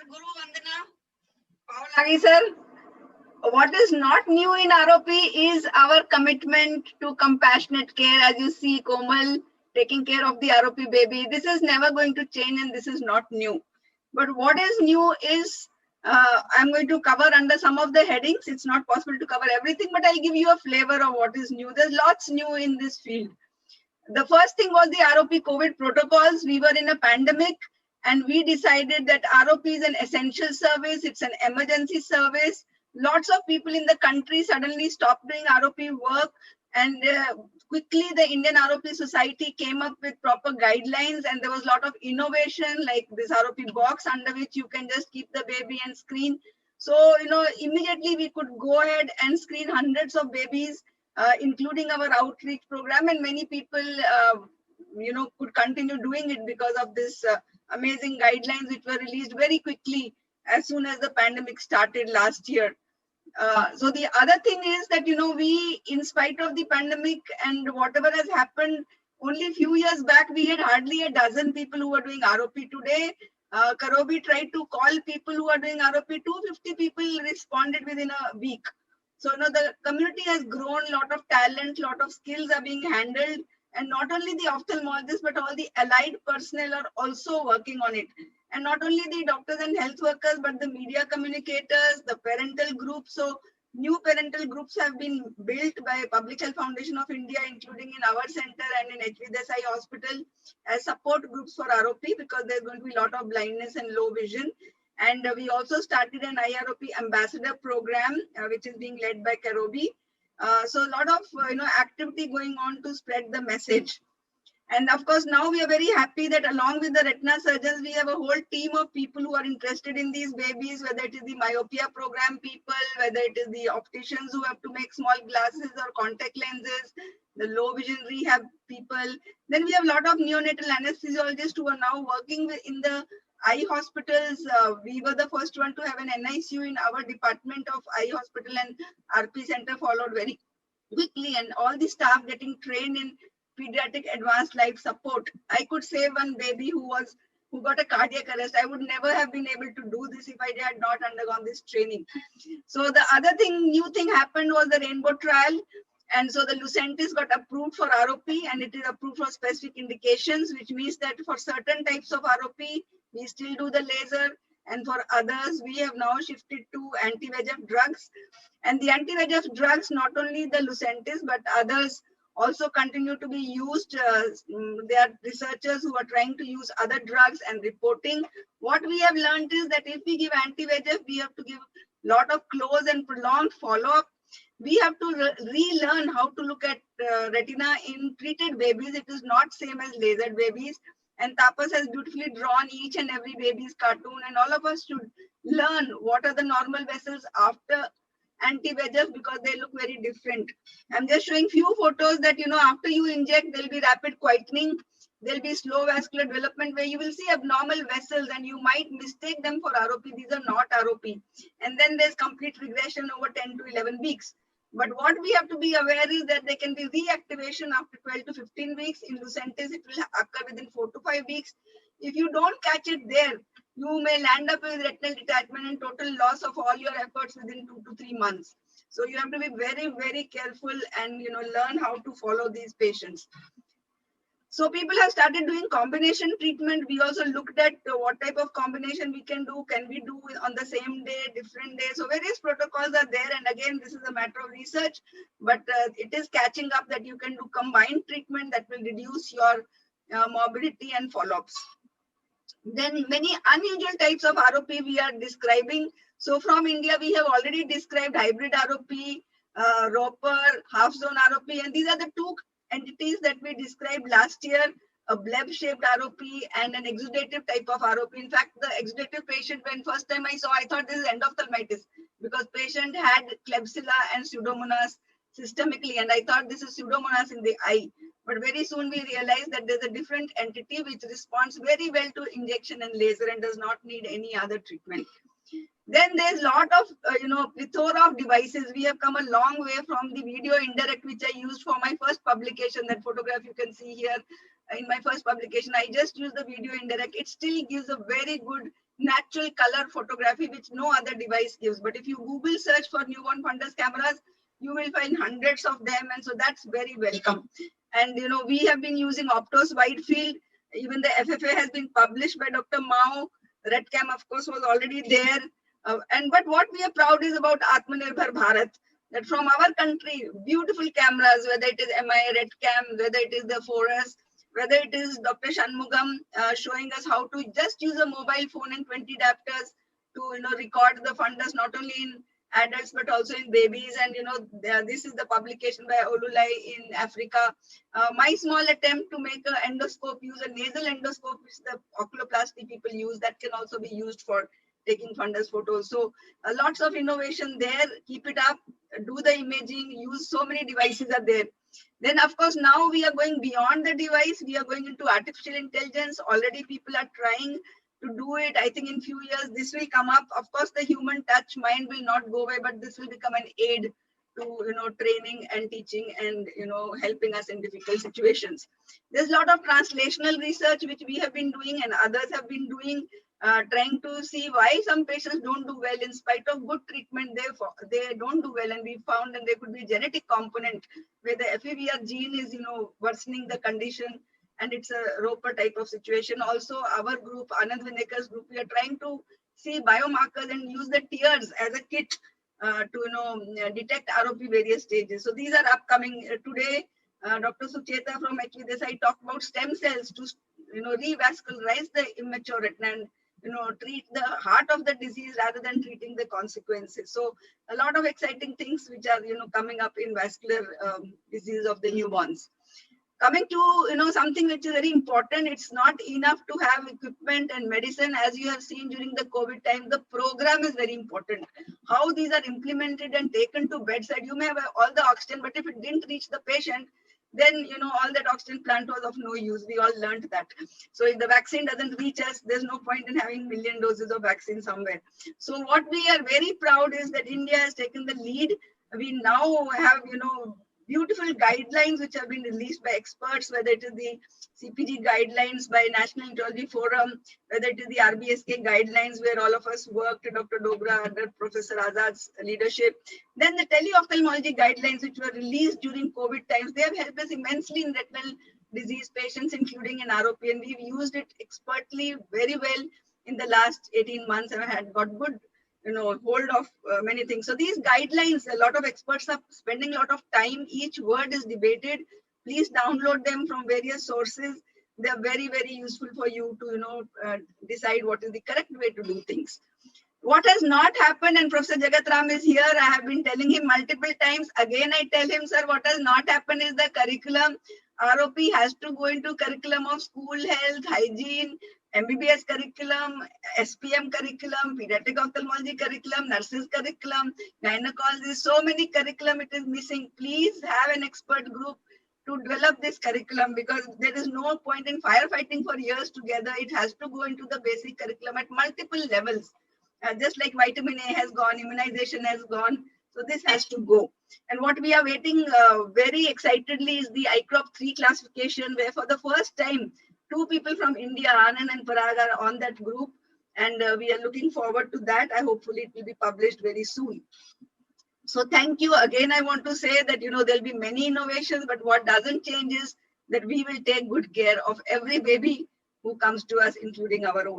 Guru Vandana. Paul sir. What is not new in ROP is our commitment to compassionate care. As you see, Komal taking care of the ROP baby. This is never going to change and this is not new. But what is new is I'm going to cover under some of the headings. It's not possible to cover everything, but I'll give you a flavor of what is new. There's lots new in this field. The first thing was the ROP COVID protocols. We were in a pandemic and we decided that ROP is an essential service. It's an emergency service. Lots of people in the country suddenly stopped doing ROP work, and quickly the Indian ROP Society came up with proper guidelines, and there was a lot of innovation like this ROP box under which you can just keep the baby and screen. So, immediately we could go ahead and screen hundreds of babies, including our outreach program, and many people, could continue doing it because of this amazing guidelines which were released very quickly as soon as the pandemic started last year. So the other thing is that, we, in spite of the pandemic and whatever has happened, only a few years back, we had hardly a dozen people who were doing ROP. Today, Karobi tried to call people who are doing ROP. 250 people responded within a week. So, the community has grown, a lot of talent, lot of skills are being handled. And not only the ophthalmologists, but all the allied personnel are also working on it. And not only the doctors and health workers, but the media communicators, the parental groups. So new parental groups have been built by Public Health Foundation of India, including in our center and in HV Desai Hospital, as support groups for ROP, because there's going to be a lot of blindness and low vision. And we also started an IROP ambassador program, which is being led by Karobi. So a lot of activity going on to spread the message. And of course, now we are very happy that along with the retina surgeons, we have a whole team of people who are interested in these babies, whether it is the myopia program people, whether it is the opticians who have to make small glasses or contact lenses, the low vision rehab people. Then we have a lot of neonatal anesthesiologists who are now working in the eye hospitals. We were the first one to have an NICU in our department of eye hospital, and RP center followed very quickly, and all the staff getting trained in pediatric advanced life support. I could save one baby who got a cardiac arrest. I would never have been able to do this if I had not undergone this training. So the other new thing happened was the Rainbow trial. And so the Lucentis got approved for ROP, and it is approved for specific indications, which means that for certain types of ROP, we still do the laser. And for others, we have now shifted to anti-VEGF drugs. And the anti-VEGF drugs, not only the Lucentis, but others also continue to be used. There are researchers who are trying to use other drugs and reporting. What we have learned is that if we give anti-VEGF, we have to give a lot of close and prolonged follow-up. We have to relearn how to look at retina in treated babies. It is not same as lasered babies. And Tapas has beautifully drawn each and every baby's cartoon, and all of us should learn what are the normal vessels after anti-VEGF, because they look very different. I'm just showing few photos that, after you inject, there'll be rapid whitening. There'll be slow vascular development where you will see abnormal vessels and you might mistake them for ROP. These are not ROP. And then there's complete regression over 10 to 11 weeks. But what we have to be aware is that there can be reactivation after 12 to 15 weeks. In Lucentis, it will occur within 4 to 5 weeks. If you don't catch it there, you may land up with retinal detachment and total loss of all your efforts within 2 to 3 months. So you have to be very, very careful and learn how to follow these patients. So people have started doing combination treatment. We also looked at what type of combination we can do. Can we do on the same day, different days? So various protocols are there. And again, this is a matter of research, but it is catching up that you can do combined treatment that will reduce your morbidity and follow-ups. Then many unusual types of ROP we are describing. So from India, we have already described hybrid ROP, ROPER, half-zone ROP, and these are the two entities that we described last year, a bleb-shaped ROP and an exudative type of ROP. In fact, the exudative patient, when first time I saw, I thought this is endophthalmitis because patient had Klebsiella and Pseudomonas systemically, and I thought this is Pseudomonas in the eye. But very soon we realized that there's a different entity which responds very well to injection and laser and does not need any other treatment. Then there's a lot of, plethora of devices. We have come a long way from the video indirect, which I used for my first publication. That photograph you can see here in my first publication. I just used the video indirect. It still gives a very good natural color photography, which no other device gives. But if you Google search for newborn fundus cameras, you will find hundreds of them. And so that's very welcome. And, we have been using Optos wide field. Even the FFA has been published by Dr. Mao. RedCam, of course, was already there. But what we are proud is about Atmanirbhar Bharat, that from our country, beautiful cameras, whether it is MI, RedCam, whether it is the Forus, whether it is Dr. Shanmugam showing us how to just use a mobile phone and 20 adapters to record the fundus not only in adults but also in babies. And this is the publication by Olulai in Africa. My small attempt to make an endoscope, use a nasal endoscope, which the oculoplasty people use, that can also be used for taking fundus photos. So lots of innovation there. Keep it up, do the imaging, use so many devices are there. Then, of course, now we are going beyond the device. We are going into artificial intelligence. Already people are trying to do it. I think in few years, this will come up. Of course, the human touch mind will not go away, but this will become an aid to, training and teaching and, helping us in difficult situations. There's a lot of translational research, which we have been doing and others have been doing, trying to see why some patients don't do well in spite of good treatment. They don't do well, and we found that there could be a genetic component where the FEVR gene is worsening the condition, and it's a Roper type of situation. Also, our group, Anand Vinekar's group, we are trying to see biomarkers and use the tears as a kit to detect ROP various stages. So these are upcoming. Today, Dr. Sucheta from HVDSI talked about stem cells to revascularize the immature retina and treat the heart of the disease rather than treating the consequences. So a lot of exciting things which are coming up in vascular disease of the newborns. Coming to something which is very important, it's not enough to have equipment and medicine. As you have seen during the COVID time, the program is very important. How these are implemented and taken to bedside. You may have all the oxygen, but if it didn't reach the patient, then all that oxygen plant was of no use. We all learned that. So if the vaccine doesn't reach us, there's no point in having million doses of vaccine somewhere. So what we are very proud is that India has taken the lead. We now have beautiful guidelines which have been released by experts, whether it is the CPG guidelines by National Neurology Forum, whether it is the RBSK guidelines where all of us worked, Dr. Dogra under Professor Azad's leadership. Then the teleophthalmology guidelines which were released during COVID times, they have helped us immensely in retinal disease patients, including in ROP, and we've used it expertly very well in the last 18 months and had got good hold of many things. So these guidelines, a lot of experts are spending a lot of time. Each word is debated. Please download them from various sources. They are very, very useful for you to, decide what is the correct way to do things. What has not happened, and Professor Jagat Ram is here, I have been telling him multiple times. Again, I tell him, sir, what has not happened is the curriculum. ROP has to go into curriculum of school health, hygiene, MBBS curriculum, SPM curriculum, pediatric ophthalmology curriculum, nurses curriculum, gynecology, so many curriculum it is missing. Please have an expert group to develop this curriculum, because there is no point in firefighting for years together. It has to go into the basic curriculum at multiple levels. Just like vitamin A has gone, immunization has gone. So this has to go. And what we are waiting very excitedly is the ICROP 3 classification, where for the first time, 2 people from India, Anand and Parag, are on that group. And we are looking forward to that. Hopefully it will be published very soon. So thank you. Again, I want to say that, there'll be many innovations, but what doesn't change is that we will take good care of every baby who comes to us, including our own.